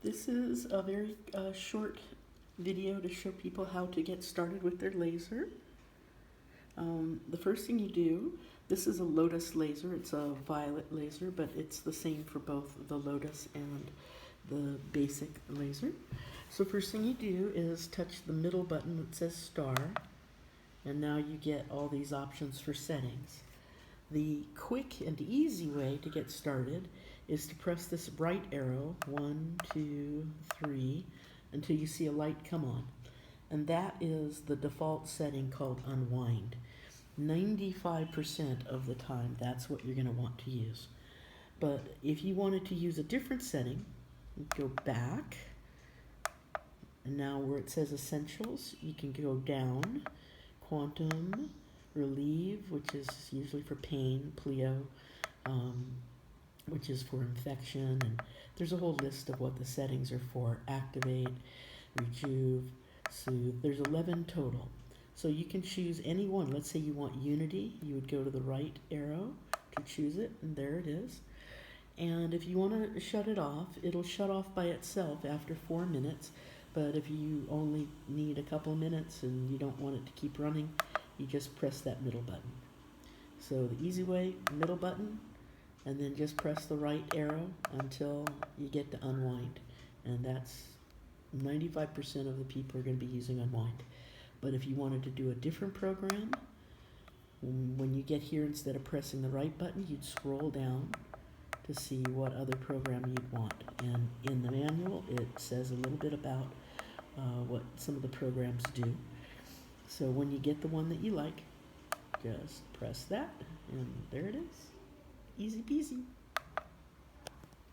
This is a very short video to show people how to get started with their laser. The first thing you do, this is a Lotus laser. It's a violet laser, but it's the same for both the Lotus and the basic laser. So first thing you do is touch the middle button that says star, and now you get all these options for settings. The quick and easy way to get started is to press this right arrow, 1, 2, 3, until you see a light come on. And that is the default setting called unwind. 95% of the time, that's what you're going to want to use. But if you wanted to use a different setting, go back. And now where it says essentials, you can go down, quantum, relieve, which is usually for pain, pleo, which is for infection, and there's a whole list of what the settings are for, activate, rejuve, soothe. There's 11 total. So you can choose any one. Let's say you want unity, you would go to the right arrow to choose it, and there it is. And if you want to shut it off, it'll shut off by itself after 4 minutes, but if you only need a couple of minutes and you don't want it to keep running, you just press that middle button. So the easy way, middle button, and then just press the right arrow until you get to unwind. And that's 95% of the people are going to be using unwind. But if you wanted to do a different program, when you get here, instead of pressing the right button, you'd scroll down to see what other program you'd want. And in the manual, it says a little bit about what some of the programs do. So when you get the one that you like, just press that, and there it is. Easy peasy.